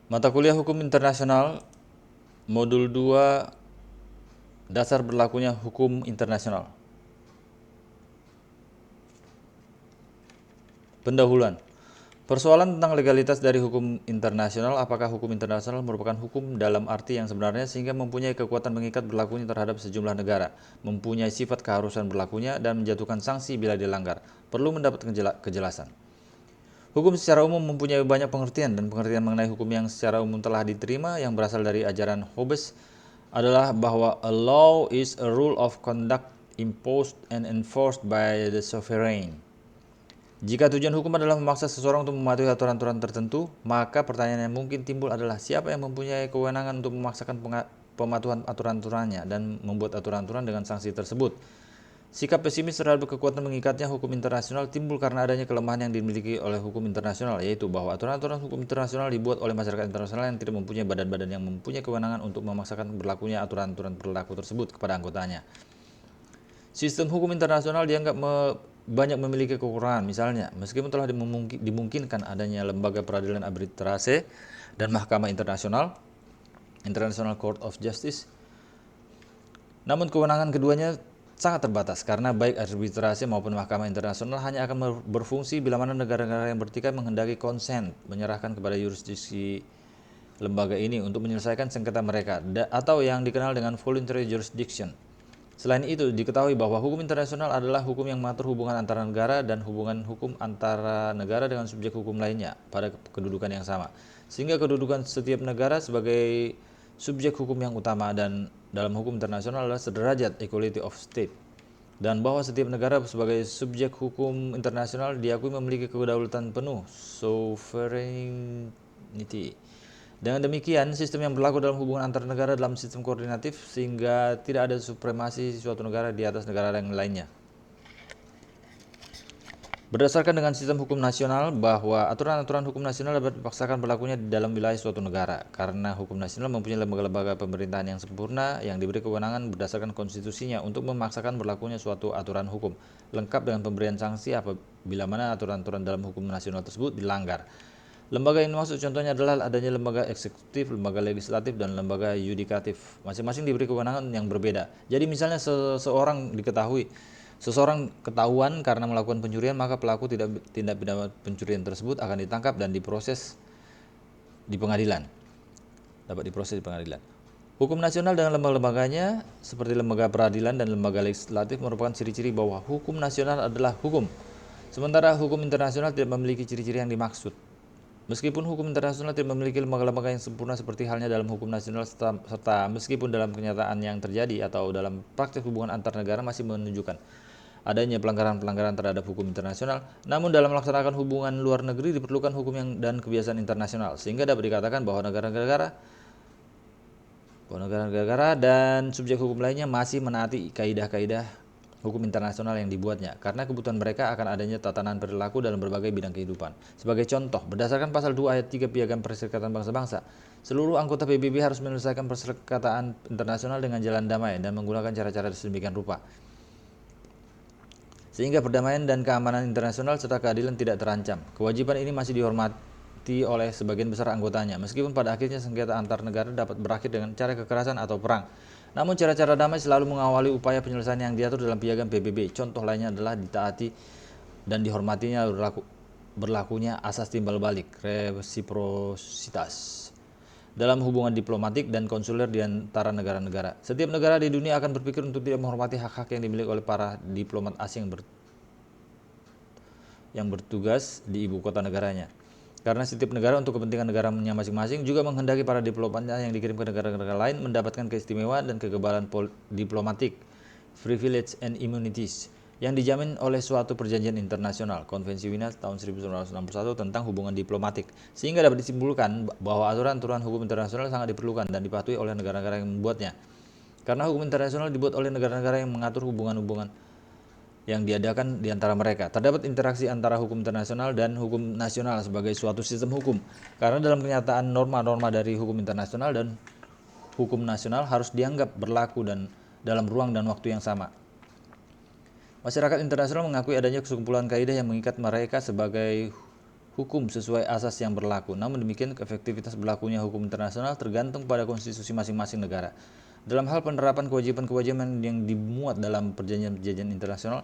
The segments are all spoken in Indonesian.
Mata kuliah Hukum Internasional Modul 2 Dasar berlakunya Hukum Internasional. Pendahuluan. Persoalan tentang legalitas dari hukum internasional. Apakah hukum internasional merupakan hukum dalam arti yang sebenarnya sehingga mempunyai kekuatan mengikat berlakunya terhadap sejumlah negara, mempunyai sifat keharusan berlakunya, dan menjatuhkan sanksi bila dilanggar. Perlu mendapat kejelasan. Hukum secara umum mempunyai banyak pengertian, dan pengertian mengenai hukum yang secara umum telah diterima yang berasal dari ajaran Hobbes adalah bahwa a law is a rule of conduct imposed and enforced by the sovereign. Jika tujuan hukum adalah memaksa seseorang untuk mematuhi aturan-aturan tertentu, maka pertanyaan yang mungkin timbul adalah siapa yang mempunyai kewenangan untuk memaksakan pematuhan aturan-aturannya dan membuat aturan-aturan dengan sanksi tersebut. Sikap pesimis terhadap kekuatan mengikatnya hukum internasional timbul karena adanya kelemahan yang dimiliki oleh hukum internasional, yaitu bahwa aturan-aturan hukum internasional dibuat oleh masyarakat internasional yang tidak mempunyai badan-badan yang mempunyai kewenangan untuk memaksakan berlakunya aturan-aturan berlaku tersebut kepada anggotanya. Sistem hukum internasional dianggap banyak memiliki kekurangan. Misalnya, meskipun telah dimungkinkan adanya lembaga peradilan arbitrase dan mahkamah internasional, International Court of Justice, namun kewenangan keduanya sangat terbatas karena baik arbitrase maupun mahkamah internasional hanya akan berfungsi bila mana negara-negara yang bertikai menghendaki konsen menyerahkan kepada yurisdiksi lembaga ini untuk menyelesaikan sengketa mereka, atau yang dikenal dengan voluntary jurisdiction. Selain itu, diketahui bahwa hukum internasional adalah hukum yang mengatur hubungan antara negara dan hubungan hukum antara negara dengan subjek hukum lainnya pada kedudukan yang sama. Sehingga kedudukan setiap negara sebagai subjek hukum yang utama dan dalam hukum internasional adalah sederajat equality of state. Dan bahwa setiap negara sebagai subjek hukum internasional diakui memiliki kedaulatan penuh, sovereignty. Dengan demikian, sistem yang berlaku dalam hubungan antar negara dalam sistem koordinatif sehingga tidak ada supremasi suatu negara di atas negara yang lainnya. Berdasarkan dengan sistem hukum nasional, bahwa aturan-aturan hukum nasional dapat dipaksakan berlakunya di dalam wilayah suatu negara, karena hukum nasional mempunyai lembaga-lembaga pemerintahan yang sempurna yang diberi kewenangan berdasarkan konstitusinya untuk memaksakan berlakunya suatu aturan hukum, lengkap dengan pemberian sanksi apabila mana aturan-aturan dalam hukum nasional tersebut dilanggar. Lembaga yang dimaksud contohnya adalah adanya lembaga eksekutif, lembaga legislatif, dan lembaga yudikatif. Masing-masing diberi kewenangan yang berbeda. Jadi misalnya seseorang ketahuan karena melakukan pencurian, maka pelaku tindak pidana pencurian tersebut akan ditangkap dan diproses di pengadilan. Dapat diproses di pengadilan. Hukum nasional dengan lembaga-lembaganya seperti lembaga peradilan dan lembaga legislatif merupakan ciri-ciri bahwa hukum nasional adalah hukum. Sementara hukum internasional tidak memiliki ciri-ciri yang dimaksud. Meskipun hukum internasional tidak memiliki lembaga-lembaga yang sempurna seperti halnya dalam hukum nasional, serta meskipun dalam kenyataan yang terjadi atau dalam praktik hubungan antar negara masih menunjukkan adanya pelanggaran-pelanggaran terhadap hukum internasional, namun dalam melaksanakan hubungan luar negeri diperlukan hukum dan kebiasaan internasional, sehingga dapat dikatakan bahwa negara-negara dan subjek hukum lainnya masih menaati kaidah-kaidah hukum internasional yang dibuatnya, karena kebutuhan mereka akan adanya tatanan perilaku dalam berbagai bidang kehidupan. Sebagai contoh, berdasarkan pasal 2 ayat 3 Piagam Perserikatan Bangsa-Bangsa, seluruh anggota PBB harus menyelesaikan perserikatan internasional dengan jalan damai dan menggunakan cara-cara sedemikian rupa, sehingga perdamaian dan keamanan internasional serta keadilan tidak terancam. Kewajiban ini masih dihormati oleh sebagian besar anggotanya, meskipun pada akhirnya sengketa antar negara dapat berakhir dengan cara kekerasan atau perang. Namun cara-cara damai selalu mengawali upaya penyelesaian yang diatur dalam piagam PBB. Contoh lainnya adalah ditaati dan dihormatinya berlakunya asas timbal balik, resiprositas, dalam hubungan diplomatik dan konsuler di antara negara-negara. Setiap negara di dunia akan berpikir untuk tidak menghormati hak-hak yang dimiliki oleh para diplomat asing yang bertugas di ibu kota negaranya. Karena setiap negara untuk kepentingan negaranya masing-masing juga menghendaki para diplomatnya yang dikirim ke negara-negara lain mendapatkan keistimewaan dan kekebalan diplomatik, privilege and immunities, yang dijamin oleh suatu perjanjian internasional, Konvensi Wiener tahun 1961 tentang hubungan diplomatik, sehingga dapat disimpulkan bahwa aturan-aturan hukum internasional sangat diperlukan dan dipatuhi oleh negara-negara yang membuatnya. Karena hukum internasional dibuat oleh negara-negara yang mengatur hubungan-hubungan yang diadakan di antara mereka. Terdapat interaksi antara hukum internasional dan hukum nasional sebagai suatu sistem hukum. Karena dalam kenyataan norma-norma dari hukum internasional dan hukum nasional harus dianggap berlaku dan dalam ruang dan waktu yang sama. Masyarakat internasional mengakui adanya sekumpulan kaidah yang mengikat mereka sebagai hukum sesuai asas yang berlaku. Namun demikian, efektivitas berlakunya hukum internasional tergantung pada konstitusi masing-masing negara. Dalam hal penerapan kewajiban-kewajiban yang dimuat dalam perjanjian-perjanjian internasional,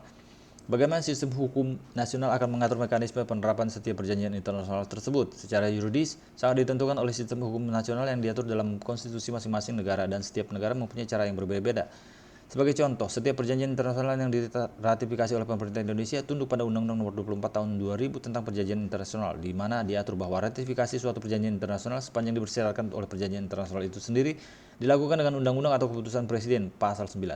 bagaimana sistem hukum nasional akan mengatur mekanisme penerapan setiap perjanjian internasional tersebut? Secara yuridis, sangat ditentukan oleh sistem hukum nasional yang diatur dalam konstitusi masing-masing negara, dan setiap negara mempunyai cara yang berbeda-beda. Sebagai contoh, setiap perjanjian internasional yang diratifikasi oleh pemerintah Indonesia tunduk pada Undang-Undang Nomor 24 Tahun 2000 tentang Perjanjian Internasional, di mana diatur bahwa ratifikasi suatu perjanjian internasional sepanjang dipersyaratkan oleh perjanjian internasional itu sendiri dilakukan dengan undang-undang atau keputusan presiden, pasal 9.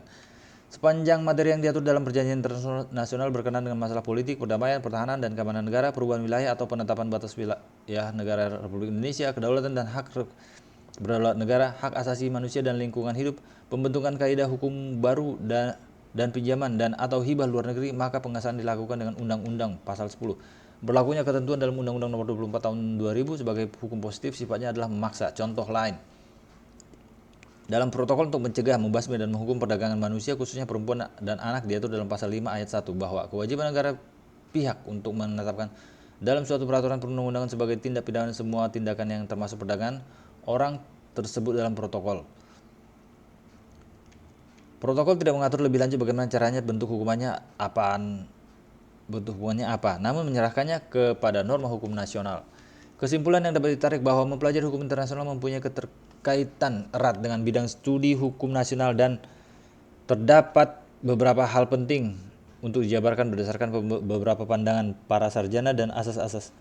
Sepanjang materi yang diatur dalam perjanjian internasional berkenaan dengan masalah politik, perdamaian, pertahanan, dan keamanan negara, perubahan wilayah atau penetapan batas wilayah negara Republik Indonesia, kedaulatan dan hak berdaulat negara, hak asasi manusia dan lingkungan hidup, pembentukan kaidah hukum baru dan pinjaman dan atau hibah luar negeri, maka pengesahan dilakukan dengan undang-undang pasal 10. Berlakunya ketentuan dalam Undang-Undang Nomor 24 Tahun 2000 sebagai hukum positif sifatnya adalah memaksa. Contoh lain, dalam protokol untuk mencegah, membasmi, dan menghukum perdagangan manusia, khususnya perempuan dan anak, diatur dalam pasal 5 ayat 1 bahwa kewajiban negara pihak untuk menetapkan dalam suatu peraturan perundang-undangan sebagai tindak pidana semua tindakan yang termasuk perdagangan orang tersebut dalam protokol. Protokol tidak mengatur lebih lanjut bagaimana caranya, bentuk hukumannya apa, namun menyerahkannya kepada norma hukum nasional. Kesimpulan yang dapat ditarik bahwa mempelajari hukum internasional mempunyai keterkaitan erat dengan bidang studi hukum nasional, dan terdapat beberapa hal penting untuk dijabarkan berdasarkan beberapa pandangan para sarjana dan asas-asas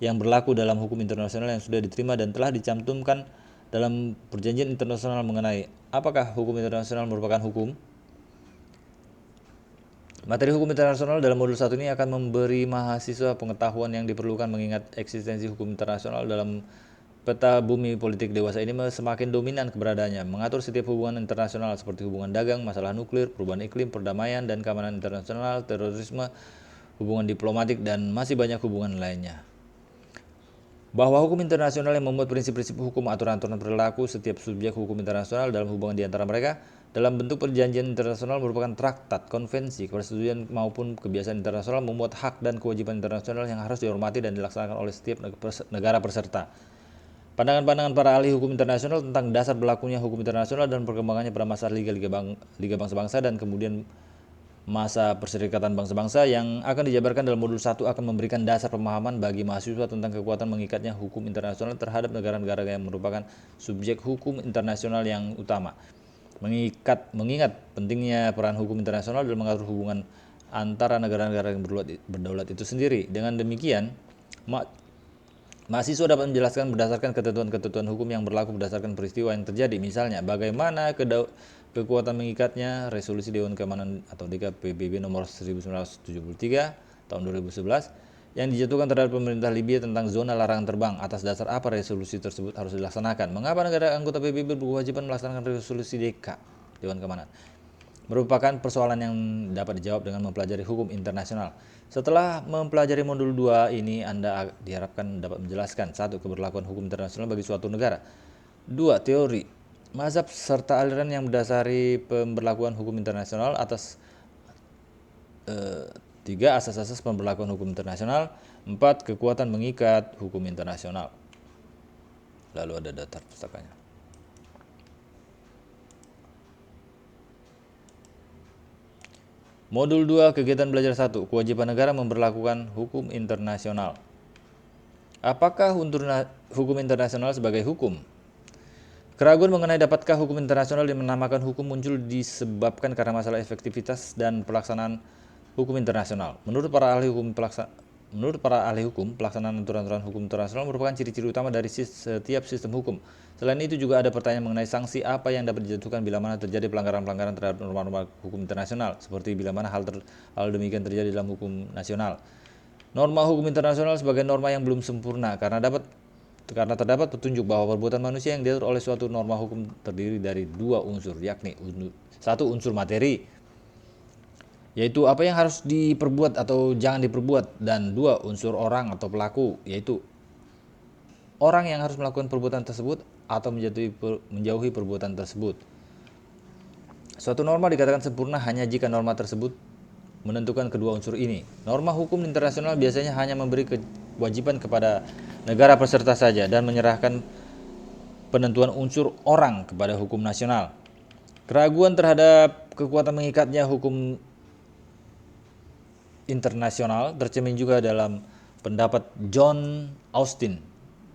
yang berlaku dalam hukum internasional yang sudah diterima dan telah dicantumkan dalam perjanjian internasional mengenai apakah hukum internasional merupakan hukum. Materi hukum internasional dalam modul 1 ini akan memberi mahasiswa pengetahuan yang diperlukan mengingat eksistensi hukum internasional dalam peta bumi politik dewasa ini semakin dominan keberadaannya, mengatur setiap hubungan internasional seperti hubungan dagang, masalah nuklir, perubahan iklim, perdamaian dan keamanan internasional, terorisme, hubungan diplomatik, dan masih banyak hubungan lainnya. Bahwa hukum internasional yang membuat prinsip-prinsip hukum, aturan-aturan perilaku setiap subjek hukum internasional dalam hubungan di antara mereka dalam bentuk perjanjian internasional merupakan traktat, konvensi, persetujuan maupun kebiasaan internasional, memuat hak dan kewajiban internasional yang harus dihormati dan dilaksanakan oleh setiap negara peserta. Pandangan-pandangan para ahli hukum internasional tentang dasar berlakunya hukum internasional dan perkembangannya pada masa Liga Bangsa-Bangsa dan kemudian masa Perserikatan Bangsa-Bangsa yang akan dijabarkan dalam modul 1 akan memberikan dasar pemahaman bagi mahasiswa tentang kekuatan mengikatnya hukum internasional terhadap negara-negara yang merupakan subjek hukum internasional yang utama. Mengingat pentingnya peran hukum internasional dalam mengatur hubungan antara negara-negara yang berdaulat itu sendiri. Dengan demikian, mahasiswa dapat menjelaskan berdasarkan ketentuan-ketentuan hukum yang berlaku berdasarkan peristiwa yang terjadi. Misalnya, bagaimana kekuatan mengikatnya resolusi Dewan Keamanan atau DKPBB nomor 1973 tahun 2011 yang dijatuhkan terhadap pemerintah Libya tentang zona larangan terbang. Atas dasar apa resolusi tersebut harus dilaksanakan? Mengapa negara anggota PBB berkewajiban melaksanakan resolusi Dewan Keamanan? Merupakan persoalan yang dapat dijawab dengan mempelajari hukum internasional. Setelah mempelajari modul 2 ini, Anda diharapkan dapat menjelaskan 1. Keberlakuan hukum internasional bagi suatu negara. 2. Teori, mazhab serta aliran yang mendasari pemberlakuan hukum internasional. 3. Asas-asas pemberlakuan hukum internasional. 4. Kekuatan mengikat hukum internasional. Lalu ada daftar pustakanya. Modul 2 kegiatan belajar 1. Kewajiban negara memberlakukan hukum internasional. Apakah hukum internasional sebagai hukum? Keraguan mengenai dapatkah hukum internasional dinamakan hukum muncul disebabkan karena masalah efektivitas dan pelaksanaan hukum internasional. Menurut para ahli hukum, pelaksanaan aturan-aturan hukum internasional merupakan ciri-ciri utama dari setiap sistem hukum. Selain itu juga ada pertanyaan mengenai sanksi apa yang dapat dijatuhkan bila mana terjadi pelanggaran-pelanggaran terhadap norma-norma hukum internasional, seperti bila mana hal demikian terjadi dalam hukum nasional. Norma hukum internasional sebagai norma yang belum sempurna karena terdapat petunjuk bahwa perbuatan manusia yang diatur oleh suatu norma hukum terdiri dari 2 unsur, yakni 1. Unsur materi, yaitu apa yang harus diperbuat atau jangan diperbuat, dan 2. Unsur orang atau pelaku, yaitu orang yang harus melakukan perbuatan tersebut atau menjauhi perbuatan tersebut. Suatu norma dikatakan sempurna hanya jika norma tersebut menentukan kedua unsur ini. Norma hukum internasional biasanya hanya memberi kewajiban kepada negara peserta saja dan menyerahkan penentuan unsur orang kepada hukum nasional. Keraguan terhadap kekuatan mengikatnya hukum internasional tercermin juga dalam pendapat John Austin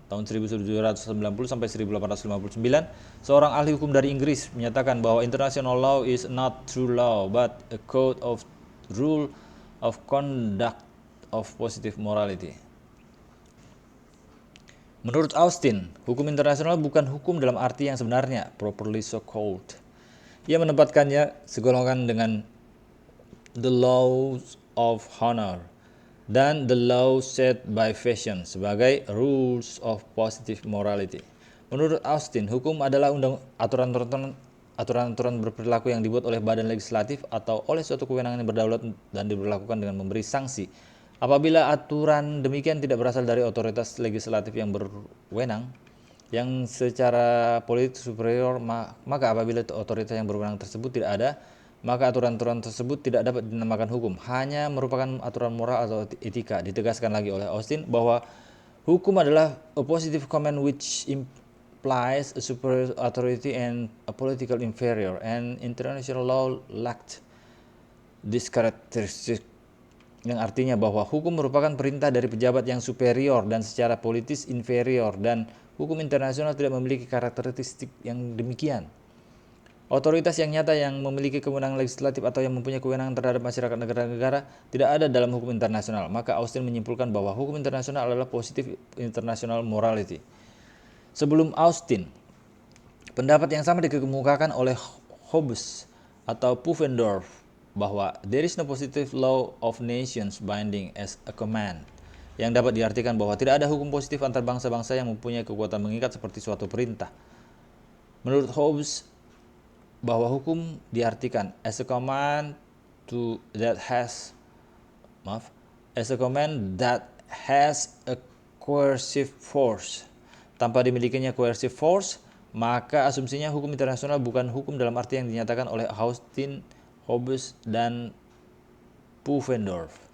tahun 1790 sampai 1859, seorang ahli hukum dari Inggris menyatakan bahwa international law is not true law but a code of rule of conduct of positive morality. Menurut Austin, hukum internasional bukan hukum dalam arti yang sebenarnya, properly so called. Ia menempatkannya segolongan dengan the laws of honor dan the law set by fashion sebagai rules of positive morality. Menurut Austin, hukum adalah aturan-aturan berperilaku yang dibuat oleh badan legislatif atau oleh suatu kewenangan yang berdaulat dan diberlakukan dengan memberi sanksi. Apabila aturan demikian tidak berasal dari otoritas legislatif yang berwenang, yang secara politik superior, maka apabila otoritas yang berwenang tersebut tidak ada, maka aturan-aturan tersebut tidak dapat dinamakan hukum, hanya merupakan aturan moral atau etika. Ditegaskan lagi oleh Austin bahwa hukum adalah a positive command which implies a superior authority and a political inferior, and international law lacked this characteristic, yang artinya bahwa hukum merupakan perintah dari pejabat yang superior dan secara politis inferior, dan hukum internasional tidak memiliki karakteristik yang demikian. Otoritas yang nyata yang memiliki kewenangan legislatif atau yang mempunyai kewenangan terhadap masyarakat negara-negara tidak ada dalam hukum internasional. Maka Austin menyimpulkan bahwa hukum internasional adalah positive international morality. Sebelum Austin, pendapat yang sama dikemukakan oleh Hobbes atau Pufendorf bahwa there is no positive law of nations binding as a command, yang dapat diartikan bahwa tidak ada hukum positif antar bangsa-bangsa yang mempunyai kekuatan mengikat seperti suatu perintah. Menurut Hobbes, bahwa hukum diartikan as a command that has a coercive force. Tanpa dimilikinya coercive force, maka asumsinya hukum internasional bukan hukum dalam arti yang dinyatakan oleh Austin, Hobbes, dan Pufendorf.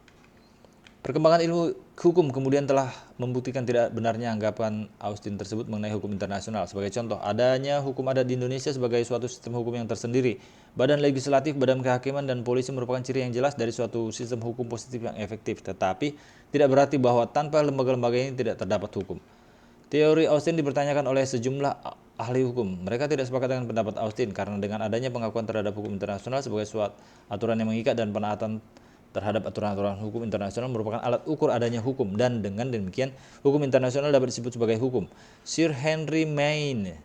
Perkembangan ilmu hukum kemudian telah membuktikan tidak benarnya anggapan Austin tersebut mengenai hukum internasional. Sebagai contoh, adanya hukum adat di Indonesia sebagai suatu sistem hukum yang tersendiri. Badan legislatif, badan kehakiman, dan polisi merupakan ciri yang jelas dari suatu sistem hukum positif yang efektif. Tetapi tidak berarti bahwa tanpa lembaga-lembaga ini tidak terdapat hukum. Teori Austin dipertanyakan oleh sejumlah ahli hukum. Mereka tidak sepakat dengan pendapat Austin karena dengan adanya pengakuan terhadap hukum internasional sebagai suatu aturan yang mengikat dan penaatan terhadap aturan-aturan hukum internasional merupakan alat ukur adanya hukum, dan dengan demikian hukum internasional dapat disebut sebagai hukum. Sir Henry Maine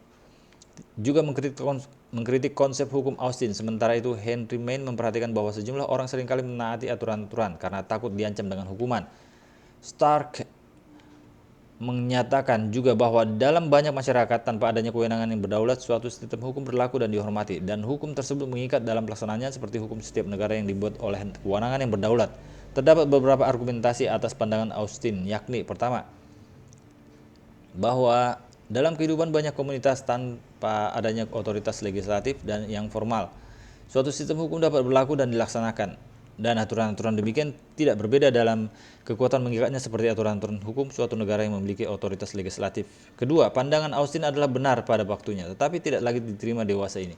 juga mengkritik konsep hukum Austin. Sementara itu, Henry Maine memperhatikan bahwa sejumlah orang seringkali menaati aturan-aturan karena takut diancam dengan hukuman. Stark menyatakan juga bahwa dalam banyak masyarakat tanpa adanya kewenangan yang berdaulat, suatu sistem hukum berlaku dan dihormati, dan hukum tersebut mengikat dalam pelaksanaannya seperti hukum setiap negara yang dibuat oleh kewenangan yang berdaulat. Terdapat beberapa argumentasi atas pandangan Austin, yakni pertama, bahwa dalam kehidupan banyak komunitas tanpa adanya otoritas legislatif dan yang formal, suatu sistem hukum dapat berlaku dan dilaksanakan, dan aturan-aturan demikian tidak berbeda dalam kekuatan mengikatnya seperti aturan-aturan hukum suatu negara yang memiliki otoritas legislatif. Kedua, pandangan Austin adalah benar pada waktunya, tetapi tidak lagi diterima dewasa ini.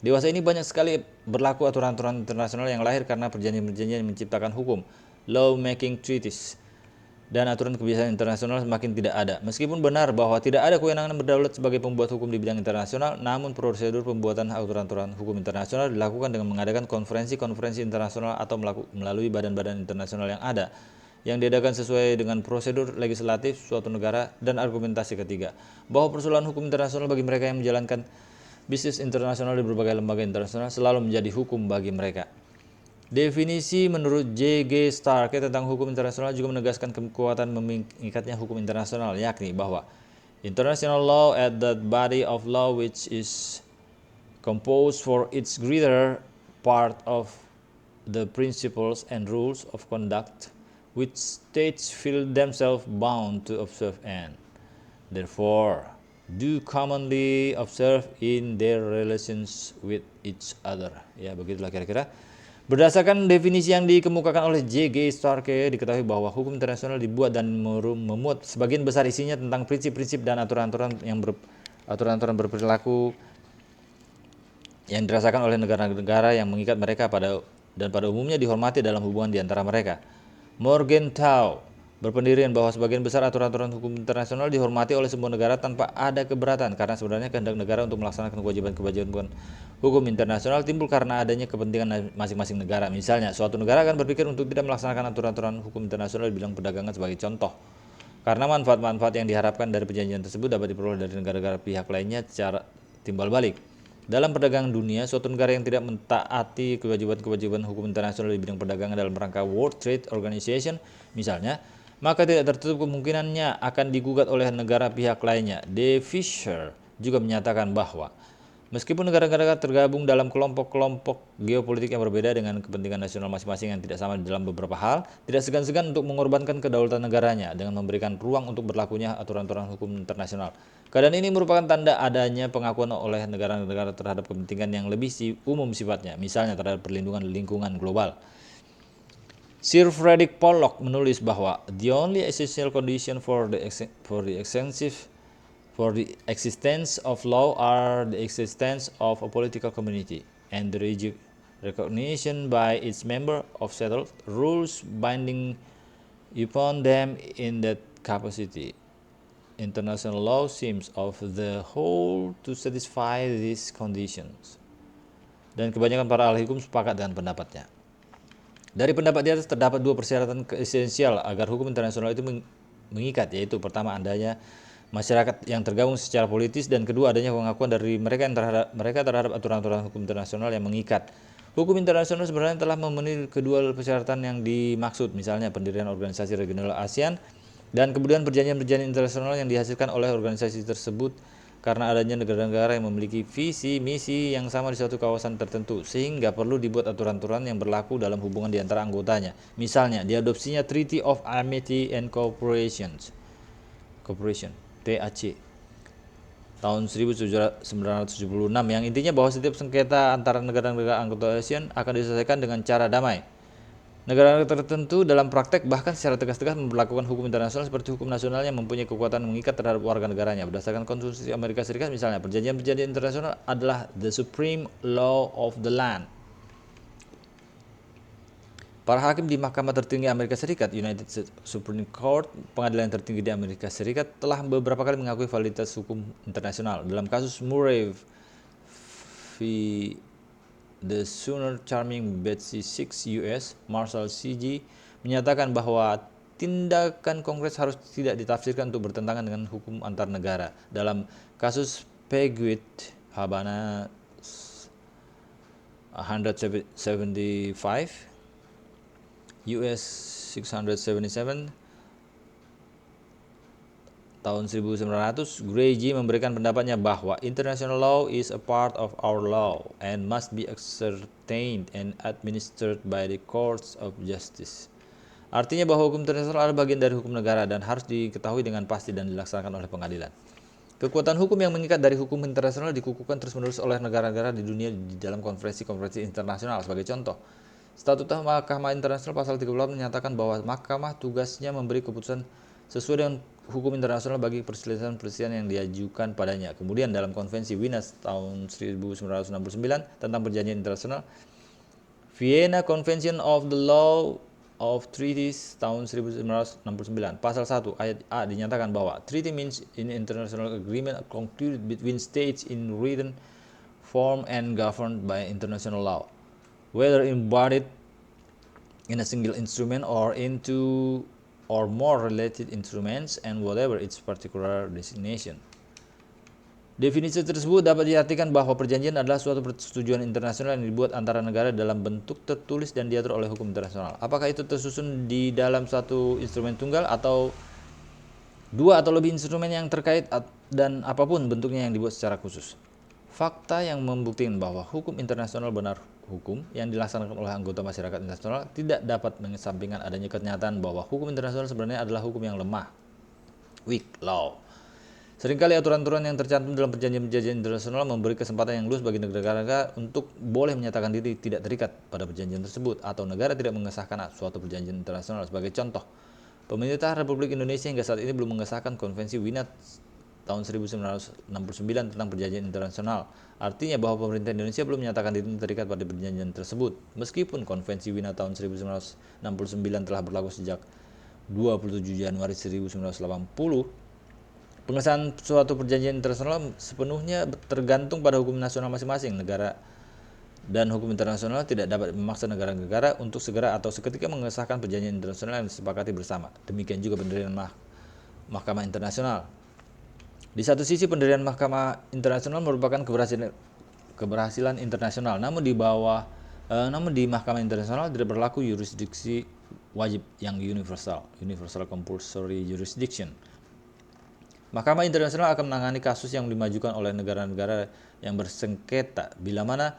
Dewasa ini banyak sekali berlaku aturan-aturan internasional yang lahir karena perjanjian-perjanjian yang menciptakan hukum, law making treaties, dan aturan kebiasaan internasional semakin tidak ada. Meskipun benar bahwa tidak ada kewenangan berdaulat sebagai pembuat hukum di bidang internasional, namun prosedur pembuatan aturan-aturan hukum internasional dilakukan dengan mengadakan konferensi-konferensi internasional atau melalui badan-badan internasional yang ada, yang diadakan sesuai dengan prosedur legislatif suatu negara. Dan argumentasi ketiga, bahwa persoalan hukum internasional bagi mereka yang menjalankan bisnis internasional di berbagai lembaga internasional selalu menjadi hukum bagi mereka. Definisi menurut J.G. Stark tentang hukum internasional juga menegaskan kekuatan mengikatnya hukum internasional, yakni bahwa international law as that body of law which is composed for its greater part of the principles and rules of conduct which states feel themselves bound to observe and therefore do commonly observe in their relations with each other. Ya, begitulah kira-kira Berdasarkan definisi yang dikemukakan oleh J.G. Starke, diketahui bahwa hukum internasional dibuat dan memuat sebagian besar isinya tentang prinsip-prinsip dan aturan-aturan berperilaku yang dirasakan oleh negara-negara yang mengikat mereka pada umumnya dihormati dalam hubungan di antara mereka. Morgenthau berpendirian bahwa sebagian besar aturan-aturan hukum internasional dihormati oleh semua negara tanpa ada keberatan, karena sebenarnya kehendak negara untuk melaksanakan kewajiban-kewajiban hukum internasional timbul karena adanya kepentingan masing-masing negara. Misalnya, suatu negara akan berpikir untuk tidak melaksanakan aturan-aturan hukum internasional di bidang perdagangan sebagai contoh, karena manfaat-manfaat yang diharapkan dari perjanjian tersebut dapat diperoleh dari negara-negara pihak lainnya secara timbal balik. Dalam perdagangan dunia, suatu negara yang tidak mentaati kewajiban-kewajiban hukum internasional di bidang perdagangan dalam rangka World Trade Organization, misalnya, maka tidak tertutup kemungkinannya akan digugat oleh negara pihak lainnya. De Fischer juga menyatakan bahwa meskipun negara-negara tergabung dalam kelompok-kelompok geopolitik yang berbeda dengan kepentingan nasional masing-masing yang tidak sama dalam beberapa hal, tidak segan-segan untuk mengorbankan kedaulatan negaranya dengan memberikan ruang untuk berlakunya aturan-aturan hukum internasional. Keadaan ini merupakan tanda adanya pengakuan oleh negara-negara terhadap kepentingan yang lebih umum sifatnya, misalnya terhadap perlindungan lingkungan global. Sir Frederick Pollock menulis bahwa the only essential condition for the existence of law are the existence of a political community and the recognition by its member of settled rules binding upon them in that capacity. International law seems of the whole to satisfy these conditions. Dan kebanyakan para ahli hukum sepakat dengan pendapatnya. Dari pendapat di atas terdapat dua persyaratan esensial agar hukum internasional itu mengikat, yaitu pertama, adanya masyarakat yang tergabung secara politis, dan kedua, adanya pengakuan dari mereka terhadap aturan-aturan hukum internasional yang mengikat. Hukum internasional sebenarnya telah memenuhi kedua persyaratan yang dimaksud, misalnya pendirian organisasi regional ASEAN dan kemudian perjanjian-perjanjian internasional yang dihasilkan oleh organisasi tersebut, karena adanya negara-negara yang memiliki visi misi yang sama di suatu kawasan tertentu, sehingga perlu dibuat aturan-aturan yang berlaku dalam hubungan di antara anggotanya. Misalnya, diadopsinya Treaty of Amity and Cooperation TAC tahun 1976 yang intinya bahwa setiap sengketa antara negara-negara anggota ASEAN akan diselesaikan dengan cara damai. Negara tertentu dalam praktek bahkan secara tegas-tegas memperlakukan hukum internasional seperti hukum nasional yang mempunyai kekuatan mengikat terhadap warga negaranya. Berdasarkan Konstitusi Amerika Serikat misalnya, perjanjian-perjanjian internasional adalah the supreme law of the land. Para hakim di Mahkamah Tertinggi Amerika Serikat, United States Supreme Court, pengadilan tertinggi di Amerika Serikat, telah beberapa kali mengakui validitas hukum internasional. Dalam kasus Murray v. The Sooner Charming Betsy 6 US, Marshall C.G. menyatakan bahwa tindakan Kongres harus tidak ditafsirkan untuk bertentangan dengan hukum antar negara. Dalam kasus Peguit Habana 175 US 677 tahun 1900, Gray G memberikan pendapatnya bahwa international law is a part of our law and must be ascertained and administered by the courts of justice. Artinya bahwa hukum internasional adalah bagian dari hukum negara dan harus diketahui dengan pasti dan dilaksanakan oleh pengadilan. Kekuatan hukum yang mengikat dari hukum internasional dikukuhkan terus-menerus oleh negara-negara di dunia di dalam konferensi-konferensi internasional. Sebagai contoh, Statuta Mahkamah Internasional pasal 38 menyatakan bahwa mahkamah tugasnya memberi keputusan sesuai dengan hukum internasional bagi perselisihan-perselisihan yang diajukan padanya. Kemudian dalam Konvensi Wiener tahun 1969 tentang perjanjian internasional, Vienna Convention of the Law of Treaties tahun 1969, pasal 1 ayat A dinyatakan bahwa treaty means an international agreement concluded between states in written form and governed by international law, whether embodied in a single instrument or into or more related instruments and whatever its particular designation. Definisi tersebut dapat diartikan bahwa perjanjian adalah suatu persetujuan internasional yang dibuat antara negara dalam bentuk tertulis dan diatur oleh hukum internasional. Apakah itu tersusun di dalam satu instrumen tunggal atau dua atau lebih instrumen yang terkait, dan apapun bentuknya yang dibuat secara khusus. Fakta yang membuktikan bahwa hukum internasional benar hukum yang dilaksanakan oleh anggota masyarakat internasional tidak dapat mengesampingkan adanya kenyataan bahwa hukum internasional sebenarnya adalah hukum yang lemah, weak law. Seringkali aturan-aturan yang tercantum dalam perjanjian-perjanjian internasional memberi kesempatan yang luas bagi negara-negara untuk boleh menyatakan diri tidak terikat pada perjanjian tersebut atau negara tidak mengesahkan suatu perjanjian internasional. Sebagai contoh, pemerintah Republik Indonesia hingga saat ini belum mengesahkan Konvensi Wina tahun 1969 tentang perjanjian internasional. Artinya bahwa pemerintah Indonesia belum menyatakan diri terikat pada perjanjian tersebut. Meskipun Konvensi Wina tahun 1969 telah berlaku sejak 27 Januari 1980, pengesahan suatu perjanjian internasional sepenuhnya tergantung pada hukum nasional masing-masing negara, dan hukum internasional tidak dapat memaksa negara-negara untuk segera atau seketika mengesahkan perjanjian internasional yang disepakati bersama. Demikian juga pendirian Mahkamah Internasional. Di satu sisi, pendirian Mahkamah Internasional merupakan keberhasilan internasional, namun di Mahkamah Internasional tidak berlaku yurisdiksi wajib yang universal compulsory jurisdiction. Mahkamah Internasional akan menangani kasus yang dimajukan oleh negara-negara yang bersengketa bila mana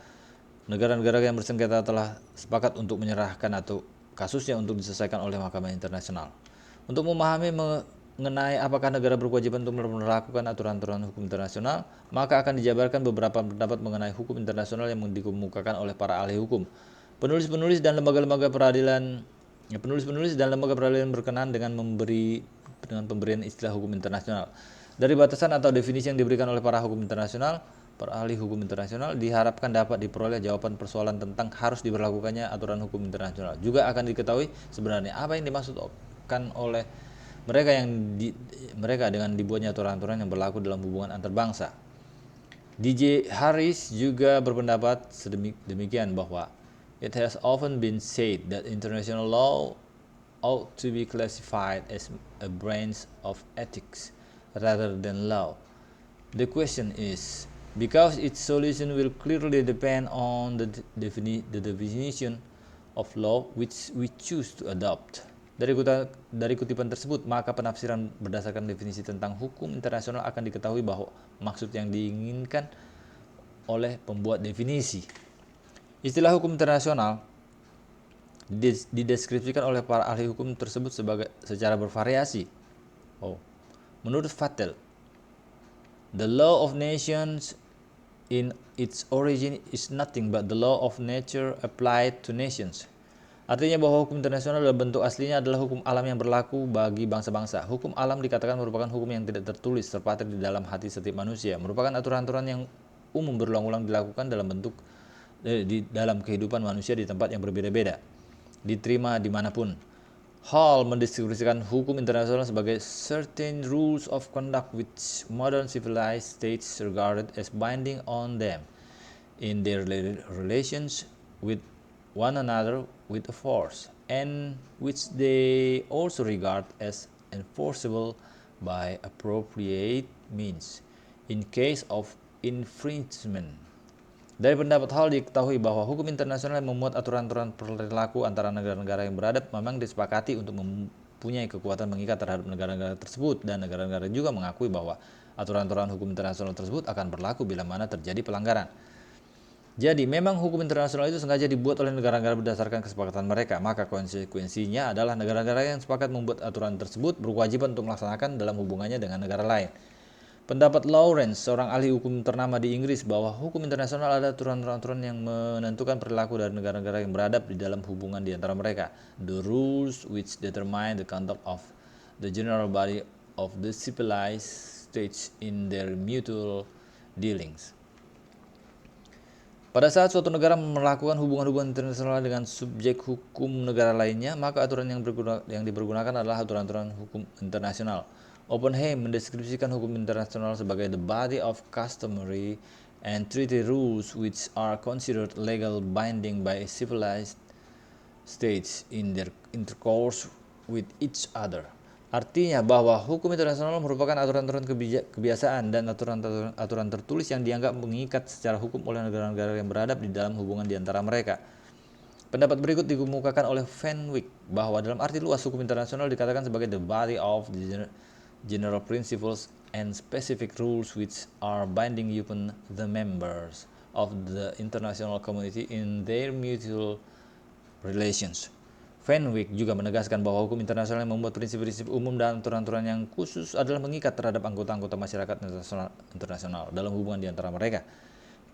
negara-negara yang bersengketa telah sepakat untuk menyerahkan atau kasusnya untuk diselesaikan oleh Mahkamah Internasional. Untuk memahami mengenai apakah negara berkewajiban untuk melakukan aturan-aturan hukum internasional, maka akan dijabarkan beberapa pendapat mengenai hukum internasional yang dikemukakan oleh para ahli hukum. Penulis-penulis dan lembaga peradilan berkenan dengan pemberian istilah hukum internasional. Dari batasan atau definisi yang diberikan oleh para ahli hukum internasional diharapkan dapat diperoleh jawaban persoalan tentang harus diberlakukannya aturan hukum internasional. Juga akan diketahui sebenarnya apa yang dimaksudkan oleh mereka dengan dibuatnya aturan-aturan yang berlaku dalam hubungan antar bangsa. DJ Harris juga berpendapat demikian bahwa it has often been said that international law ought to be classified as a branch of ethics rather than law. The question is, because its solution will clearly depend on the definition of law which we choose to adopt. Dari kutipan tersebut, maka penafsiran berdasarkan definisi tentang hukum internasional akan diketahui bahwa maksud yang diinginkan oleh pembuat definisi. Istilah hukum internasional dideskripsikan oleh para ahli hukum tersebut secara bervariasi. Menurut Vattel, the law of nations in its origin is nothing but the law of nature applied to nations. Artinya bahwa hukum internasional dalam bentuk aslinya adalah hukum alam yang berlaku bagi bangsa-bangsa. Hukum alam dikatakan merupakan hukum yang tidak tertulis, terpatri di dalam hati setiap manusia, merupakan aturan-aturan yang umum berulang-ulang dilakukan dalam kehidupan manusia di tempat yang berbeda-beda, diterima dimanapun. Hall mendeskripsikan hukum internasional sebagai certain rules of conduct which modern civilized states regarded as binding on them in their relations with one another with a force, and which they also regard as enforceable by appropriate means in case of infringement. Dari pendapat Hall diketahui bahwa hukum internasional yang memuat aturan-aturan perilaku antara negara-negara yang beradab memang disepakati untuk mempunyai kekuatan mengikat terhadap negara-negara tersebut, dan negara-negara juga mengakui bahwa aturan-aturan hukum internasional tersebut akan berlaku bila mana terjadi pelanggaran. Jadi memang hukum internasional itu sengaja dibuat oleh negara-negara berdasarkan kesepakatan mereka, maka konsekuensinya adalah negara-negara yang sepakat membuat aturan tersebut berkewajiban untuk melaksanakan dalam hubungannya dengan negara lain. Pendapat Lawrence, seorang ahli hukum ternama di Inggris, bahwa hukum internasional adalah aturan-aturan yang menentukan perilaku dari negara-negara yang beradab di dalam hubungan di antara mereka. The rules which determine the conduct of the general body of the civilized states in their mutual dealings. Pada saat suatu negara melakukan hubungan-hubungan internasional dengan subjek hukum negara lainnya, maka aturan yang dipergunakan adalah aturan-aturan hukum internasional. Oppenheim mendeskripsikan hukum internasional sebagai the body of customary and treaty rules which are considered legal binding by civilized states in their intercourse with each other. Artinya bahwa hukum internasional merupakan aturan-aturan kebiasaan dan aturan tertulis yang dianggap mengikat secara hukum oleh negara-negara yang beradab di dalam hubungan di antara mereka. Pendapat berikut dikemukakan oleh Van Wyk bahwa dalam arti luas hukum internasional dikatakan sebagai the body of the general principles and specific rules which are binding upon the members of the international community in their mutual relations. Fenwick juga menegaskan bahwa hukum internasional yang membuat prinsip-prinsip umum dan aturan-aturan yang khusus adalah mengikat terhadap anggota-anggota masyarakat internasional dalam hubungan di antara mereka.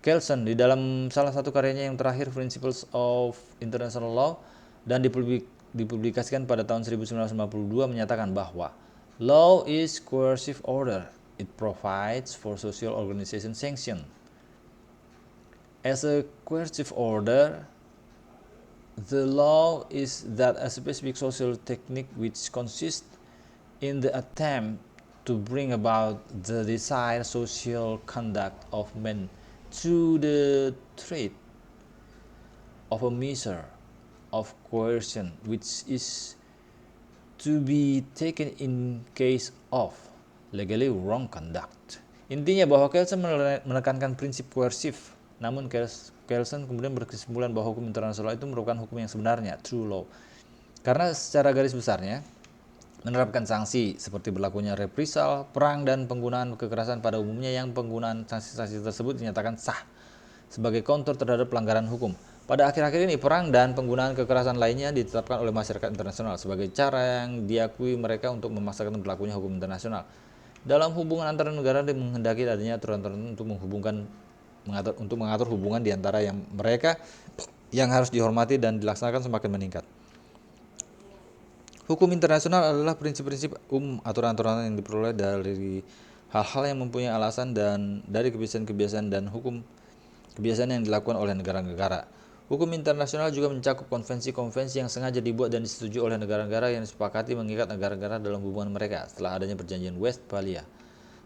Kelsen di dalam salah satu karyanya yang terakhir, Principles of International Law, dan dipublikasikan pada tahun 1952 menyatakan bahwa law is coercive order. It provides for social organization sanction. As a coercive order, the law is that a specific social technique which consists in the attempt to bring about the desired social conduct of men through the threat of a measure of coercion which is to be taken in case of legally wrong conduct. Intinya bahwa Kelsen menekankan prinsip koersif, namun Kelsen kemudian berkesimpulan bahwa hukum internasional itu merupakan hukum yang sebenarnya, true law. Karena secara garis besarnya menerapkan sanksi seperti berlakunya reprisal, perang, dan penggunaan kekerasan pada umumnya yang penggunaan sanksi-sanksi tersebut dinyatakan sah sebagai counter terhadap pelanggaran hukum. Pada akhir-akhir ini, perang dan penggunaan kekerasan lainnya ditetapkan oleh masyarakat internasional sebagai cara yang diakui mereka untuk memaksakan berlakunya hukum internasional. Dalam hubungan antara negara menghendaki adanya aturan-aturan untuk mengatur hubungan di antara yang mereka yang harus dihormati dan dilaksanakan semakin meningkat. Hukum internasional adalah prinsip-prinsip aturan-aturan yang diperoleh dari hal-hal yang mempunyai alasan dan dari kebiasaan-kebiasaan dan hukum kebiasaan yang dilakukan oleh negara-negara. Hukum internasional juga mencakup konvensi-konvensi yang sengaja dibuat dan disetujui oleh negara-negara yang disepakati mengikat negara-negara dalam hubungan mereka setelah adanya perjanjian Westphalia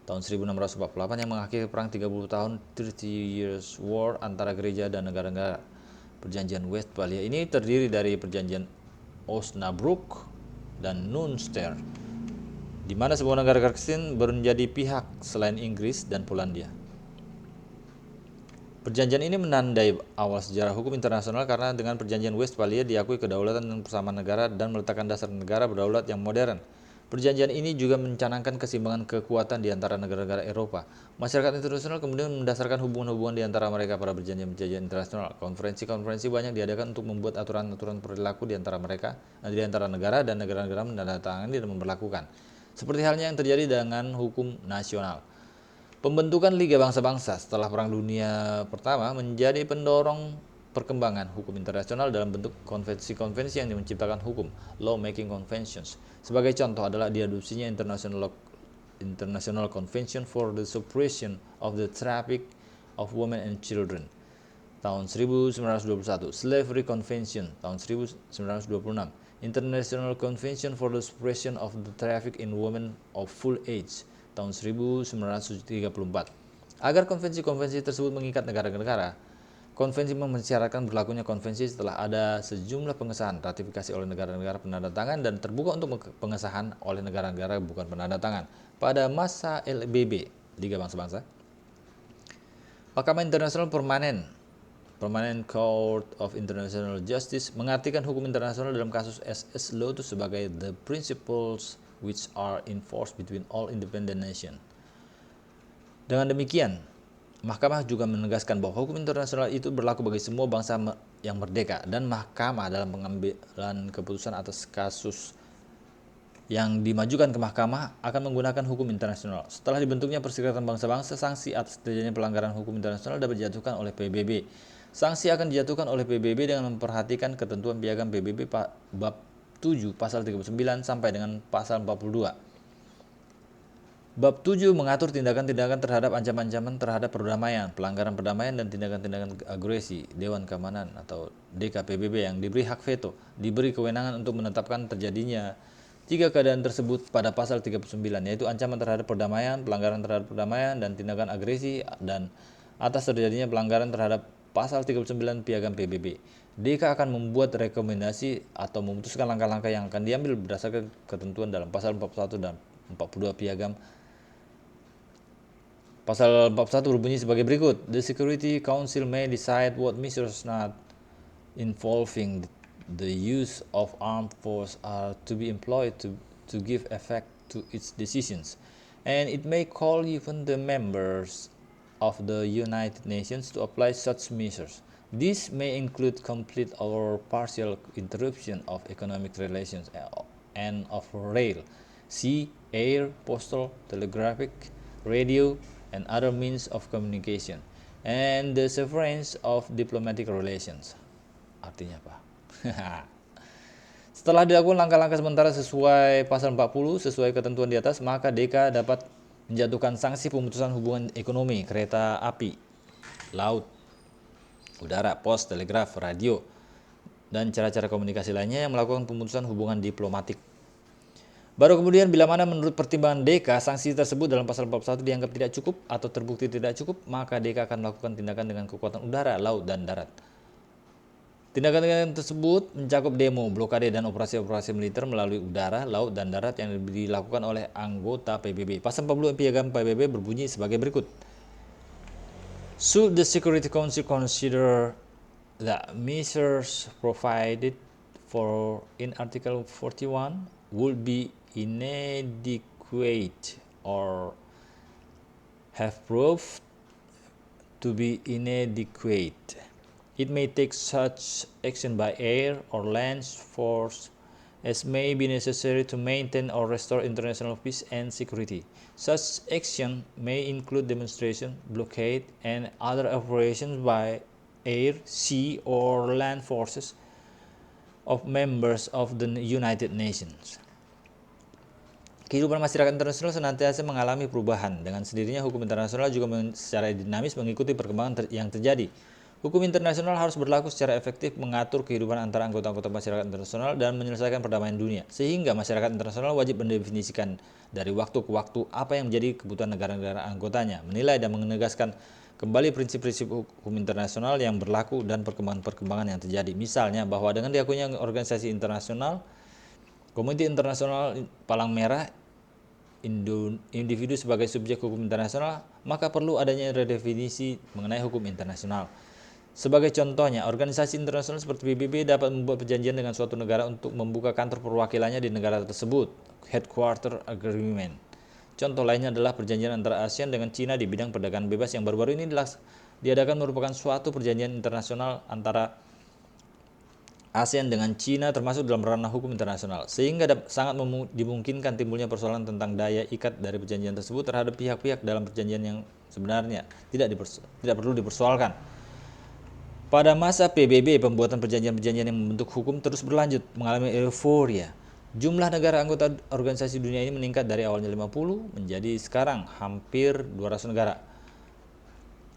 tahun 1648 yang mengakhiri perang 30 tahun 30 Years War antara gereja dan negara-negara. Perjanjian Westphalia ini terdiri dari perjanjian Osnabrück dan Münster, di mana sebuah negara Kristen menjadi pihak selain Inggris dan Polandia. Perjanjian ini menandai awal sejarah hukum internasional karena dengan perjanjian Westphalia diakui kedaulatan dan persamaan negara dan meletakkan dasar negara berdaulat yang modern. Perjanjian ini juga mencanangkan keseimbangan kekuatan di antara negara-negara Eropa. Masyarakat internasional kemudian mendasarkan hubungan-hubungan di antara mereka pada perjanjian-perjanjian internasional. Konferensi-konferensi banyak diadakan untuk membuat aturan-aturan perilaku di antara mereka, di antara negara dan negara-negara menandatangani dan memperlakukan. Seperti halnya yang terjadi dengan hukum nasional. Pembentukan Liga Bangsa-Bangsa setelah Perang Dunia Pertama menjadi pendorong perkembangan hukum internasional dalam bentuk konvensi-konvensi yang menciptakan hukum, law-making conventions. Sebagai contoh adalah diadopsinya International Convention for the Suppression of the Traffic of Women and Children tahun 1921, Slavery Convention tahun 1926, International Convention for the Suppression of the Traffic in Women of Full Age tahun 1934. Agar konvensi-konvensi tersebut mengikat negara-negara, konvensi mensyaratkan berlakunya konvensi setelah ada sejumlah pengesahan ratifikasi oleh negara-negara penandatangan dan terbuka untuk pengesahan oleh negara-negara bukan penandatangan. Pada masa LBB, Liga Bangsa-Bangsa, Mahkamah Internasional Permanent Court of International Justice mengartikan hukum internasional dalam kasus SS Law itu sebagai the principles which are enforced between all independent nations. Dengan demikian, mahkamah juga menegaskan bahwa hukum internasional itu berlaku bagi semua bangsa yang merdeka, dan mahkamah dalam pengambilan keputusan atas kasus yang dimajukan ke mahkamah akan menggunakan hukum internasional. Setelah dibentuknya Perserikatan Bangsa-Bangsa, sanksi atas terjadinya pelanggaran hukum internasional dapat dijatuhkan oleh PBB. Sanksi akan dijatuhkan oleh PBB dengan memperhatikan ketentuan piagam PBB bab 7 pasal 39 sampai dengan pasal 42. Bab 7 mengatur tindakan-tindakan terhadap ancaman-ancaman terhadap perdamaian, pelanggaran perdamaian, dan tindakan-tindakan agresi. Dewan Keamanan atau DKPBB yang diberi hak veto diberi kewenangan untuk menetapkan terjadinya tiga keadaan tersebut pada pasal 39, yaitu ancaman terhadap perdamaian, pelanggaran terhadap perdamaian, dan tindakan agresi, dan atas terjadinya pelanggaran terhadap pasal 39 piagam PBB. DK akan membuat rekomendasi atau memutuskan langkah-langkah yang akan diambil berdasarkan ketentuan dalam pasal 41 dan 42 piagam. Pasal 41 berbunyi sebagai berikut: The Security Council may decide what measures not involving the use of armed force are to be employed to give effect to its decisions, and it may call even the members of the United Nations to apply such measures. This may include complete or partial interruption of economic relations and of rail, sea, air, postal, telegraphic, radio, and other means of communication, and the severance of diplomatic relations. Artinya apa? Setelah dilakukan langkah-langkah sementara sesuai pasal 40 sesuai ketentuan di atas, maka DK dapat menjatuhkan sanksi pemutusan hubungan ekonomi, kereta api, laut, udara, pos, telegraf, radio, dan cara-cara komunikasi lainnya yang melakukan pemutusan hubungan diplomatik. Baru kemudian bila mana menurut pertimbangan DK sanksi tersebut dalam pasal 41 dianggap tidak cukup atau terbukti tidak cukup, maka DK akan melakukan tindakan dengan kekuatan udara, laut, dan darat. Tindakan tersebut mencakup demo, blokade, dan operasi-operasi militer melalui udara, laut, dan darat yang dilakukan oleh anggota PBB. Pasal 40 Piagam PBB berbunyi sebagai berikut. Should the Security Council consider that measures provided for in Article 41 would be inadequate or have proved to be inadequate, it may take such action by air or land force as may be necessary to maintain or restore international peace and security. Such action may include demonstration, blockade, and other operations by air, sea, or land forces of members of the United Nations. Kehidupan masyarakat internasional senantiasa mengalami perubahan. Dengan sendirinya hukum internasional juga secara dinamis mengikuti perkembangan yang terjadi. Hukum internasional harus berlaku secara efektif mengatur kehidupan antara anggota-anggota masyarakat internasional dan menyelesaikan perdamaian dunia. Sehingga masyarakat internasional wajib mendefinisikan dari waktu ke waktu apa yang menjadi kebutuhan negara-negara anggotanya, menilai dan menegaskan kembali prinsip-prinsip hukum internasional yang berlaku dan perkembangan-perkembangan yang terjadi. Misalnya bahwa dengan diakuinya organisasi internasional, Komite Internasional Palang Merah, individu sebagai subjek hukum internasional, maka perlu adanya redefinisi mengenai hukum internasional. Sebagai contohnya, organisasi internasional seperti PBB dapat membuat perjanjian dengan suatu negara untuk membuka kantor perwakilannya di negara tersebut, headquarter agreement. Contoh lainnya adalah perjanjian antara ASEAN dengan Cina di bidang perdagangan bebas yang baru-baru ini diadakan merupakan suatu perjanjian internasional antara ASEAN dengan Cina termasuk dalam ranah hukum internasional, sehingga sangat dimungkinkan timbulnya persoalan tentang daya ikat dari perjanjian tersebut terhadap pihak-pihak dalam perjanjian yang sebenarnya tidak perlu dipersoalkan. Pada masa PBB, pembuatan perjanjian-perjanjian yang membentuk hukum terus berlanjut, mengalami euforia. Jumlah negara anggota organisasi dunia ini meningkat dari awalnya 50 menjadi sekarang hampir 200 negara.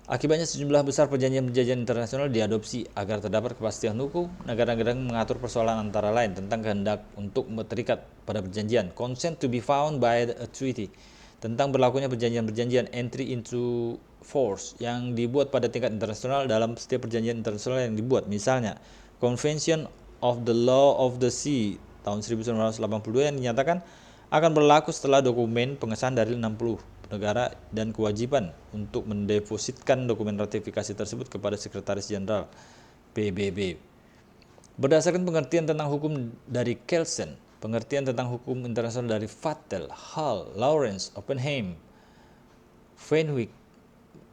Akibatnya sejumlah besar perjanjian-perjanjian internasional diadopsi agar terdapat kepastian hukum. Negara-negara mengatur persoalan antara lain tentang kehendak untuk terikat pada perjanjian, consent to be found by a treaty, tentang berlakunya perjanjian-perjanjian, entry into force yang dibuat pada tingkat internasional dalam setiap perjanjian internasional yang dibuat. Misalnya, Convention of the Law of the Sea tahun 1982 yang dinyatakan akan berlaku setelah dokumen pengesahan dari 60 negara dan kewajiban untuk mendepositkan dokumen ratifikasi tersebut kepada Sekretaris Jenderal PBB. Berdasarkan pengertian tentang hukum dari Kelsen, pengertian tentang hukum internasional dari Vattel, Hall, Lawrence, Oppenheim, Fenwick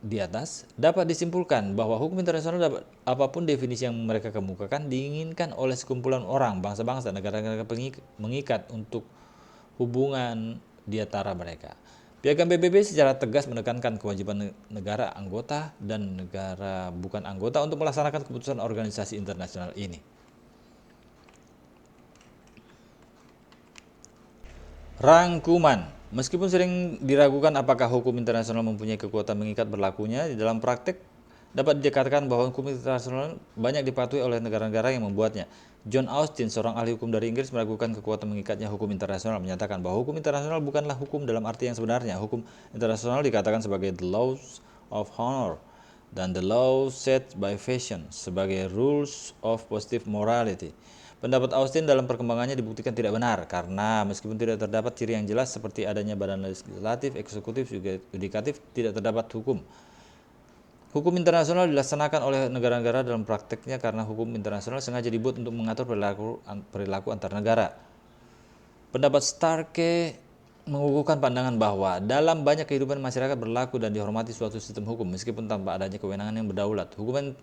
di atas, dapat disimpulkan bahwa hukum internasional apapun definisi yang mereka kemukakan diinginkan oleh sekumpulan orang, bangsa-bangsa, negara-negara mengikat untuk hubungan di antara mereka. Piagam PBB secara tegas menekankan kewajiban negara anggota dan negara bukan anggota untuk melaksanakan keputusan organisasi internasional ini. Rangkuman. Meskipun sering diragukan apakah hukum internasional mempunyai kekuatan mengikat berlakunya, di dalam praktek dapat dikatakan bahwa hukum internasional banyak dipatuhi oleh negara-negara yang membuatnya. John Austin, seorang ahli hukum dari Inggris, meragukan kekuatan mengikatnya hukum internasional, menyatakan bahwa hukum internasional bukanlah hukum dalam arti yang sebenarnya. Hukum internasional dikatakan sebagai the laws of honor dan the laws set by fashion sebagai rules of positive morality. Pendapat Austin dalam perkembangannya dibuktikan tidak benar karena meskipun tidak terdapat ciri yang jelas seperti adanya badan legislatif, eksekutif, yudikatif, tidak terdapat hukum. Hukum internasional dilaksanakan oleh negara-negara dalam prakteknya karena hukum internasional sengaja dibuat untuk mengatur perilaku antar negara. Pendapat Starke mengukuhkan pandangan bahwa dalam banyak kehidupan masyarakat berlaku dan dihormati suatu sistem hukum meskipun tanpa adanya kewenangan yang berdaulat. Hukum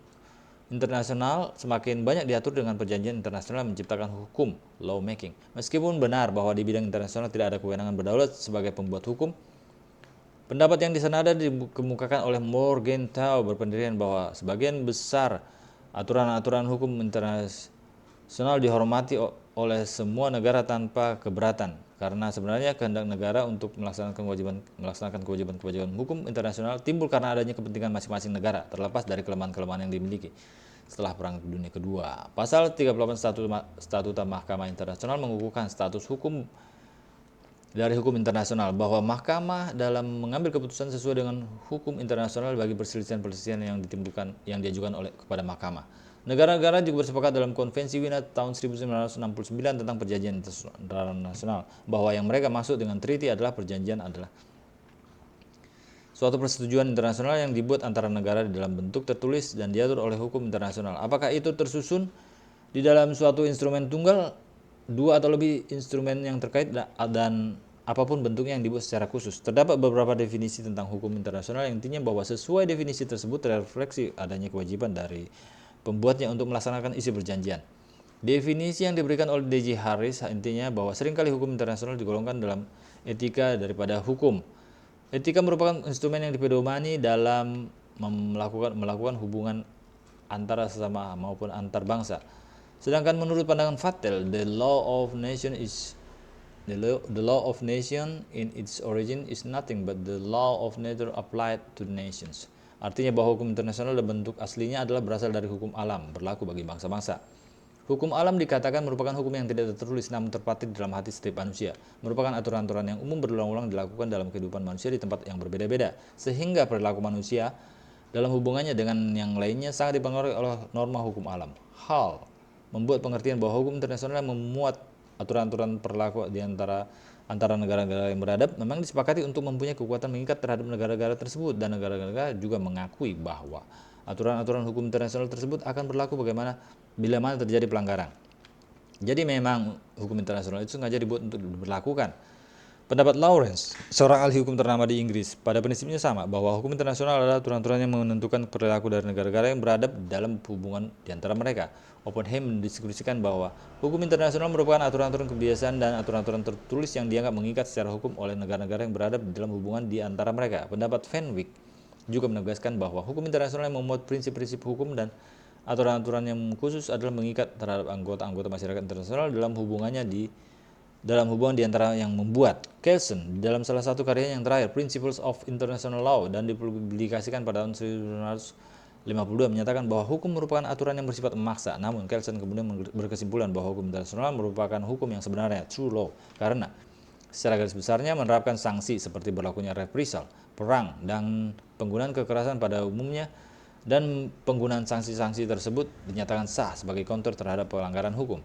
internasional semakin banyak diatur dengan perjanjian internasional menciptakan hukum, lawmaking. Meskipun benar bahwa di bidang internasional tidak ada kewenangan berdaulat sebagai pembuat hukum, pendapat yang disenada dikemukakan oleh Morgenthau berpendirian bahwa sebagian besar aturan-aturan hukum internasional dihormati oleh semua negara tanpa keberatan, karena sebenarnya kehendak negara untuk melaksanakan kewajiban hukum internasional timbul karena adanya kepentingan masing-masing negara, terlepas dari kelemahan-kelemahan yang dimiliki. Setelah Perang Dunia Kedua, Pasal 38 Statuta Mahkamah Internasional mengukuhkan status hukum dari hukum internasional, bahwa mahkamah dalam mengambil keputusan sesuai dengan hukum internasional bagi perselisihan-perselisihan yang diajukan kepada mahkamah. Negara-negara juga bersepakat dalam Konvensi Wiener tahun 1969 tentang perjanjian internasional, bahwa yang mereka maksud dengan treaty adalah perjanjian adalah suatu persetujuan internasional yang dibuat antara negara di dalam bentuk tertulis dan diatur oleh hukum internasional. Apakah itu tersusun di dalam suatu instrumen tunggal, dua atau lebih instrumen yang terkait, dan apapun bentuknya yang dibuat secara khusus. Terdapat beberapa definisi tentang hukum internasional yang intinya bahwa sesuai definisi tersebut terrefleksi adanya kewajiban dari pembuatnya untuk melaksanakan isi perjanjian. Definisi yang diberikan oleh D.J. Harris intinya bahwa seringkali hukum internasional digolongkan dalam etika daripada hukum. Etika merupakan instrumen yang dipedomani dalam melakukan hubungan antara sesama maupun antar bangsa. Sedangkan menurut pandangan Vattel, the law of nation in its origin is nothing but the law of nature applied to nations. Artinya bahwa hukum internasional dan bentuk aslinya adalah berasal dari hukum alam, berlaku bagi bangsa-bangsa. Hukum alam dikatakan merupakan hukum yang tidak tertulis namun terpatri dalam hati setiap manusia. Merupakan aturan-aturan yang umum berulang-ulang dilakukan dalam kehidupan manusia di tempat yang berbeda-beda, sehingga perilaku manusia dalam hubungannya dengan yang lainnya sangat dipengaruhi oleh norma hukum alam. Hal membuat pengertian bahwa hukum internasional memuat aturan-aturan perilaku di antara negara-negara yang beradab memang disepakati untuk mempunyai kekuatan mengikat terhadap negara-negara tersebut, dan negara-negara juga mengakui bahwa aturan-aturan hukum internasional tersebut akan berlaku bila mana terjadi pelanggaran. Jadi memang hukum internasional itu sengaja dibuat untuk diberlakukan. Pendapat Lawrence, seorang ahli hukum ternama di Inggris, pada prinsipnya sama, bahwa hukum internasional adalah aturan-aturan yang menentukan perilaku dari negara-negara yang beradab dalam hubungan di antara mereka. Oppenheim mendiskusikan bahwa hukum internasional merupakan aturan-aturan kebiasaan dan aturan-aturan tertulis yang dianggap mengikat secara hukum oleh negara-negara yang beradab dalam hubungan di antara mereka. Pendapat Fenwick juga menegaskan bahwa hukum internasional yang memuat prinsip-prinsip hukum dan aturan-aturan yang khusus adalah mengikat terhadap anggota-anggota masyarakat internasional dalam hubungan di antara yang membuat. Kelsen dalam salah satu karyanya yang terakhir, Principles of International Law, dan dipublikasikan pada tahun 1952 menyatakan bahwa hukum merupakan aturan yang bersifat memaksa. Namun Kelsen kemudian berkesimpulan bahwa hukum internasional merupakan hukum yang sebenarnya, true law, karena secara garis besarnya menerapkan sanksi seperti berlakunya reprisal, perang, dan penggunaan kekerasan pada umumnya, dan penggunaan sanksi-sanksi tersebut dinyatakan sah sebagai counter terhadap pelanggaran hukum.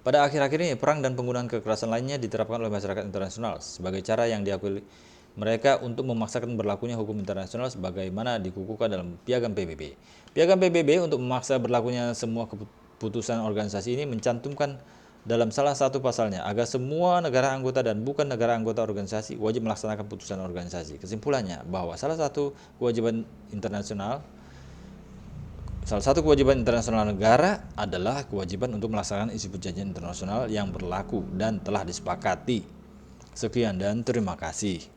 Pada akhir-akhir ini, perang dan penggunaan kekerasan lainnya diterapkan oleh masyarakat internasional sebagai cara yang diakui mereka untuk memaksakan berlakunya hukum internasional sebagaimana dikukuhkan dalam Piagam PBB. Piagam PBB untuk memaksa berlakunya semua keputusan organisasi ini mencantumkan dalam salah satu pasalnya agar semua negara anggota dan bukan negara anggota organisasi wajib melaksanakan putusan organisasi. Kesimpulannya bahwa salah satu kewajiban internasional negara adalah kewajiban untuk melaksanakan isi perjanjian internasional yang berlaku dan telah disepakati. Sekian dan terima kasih.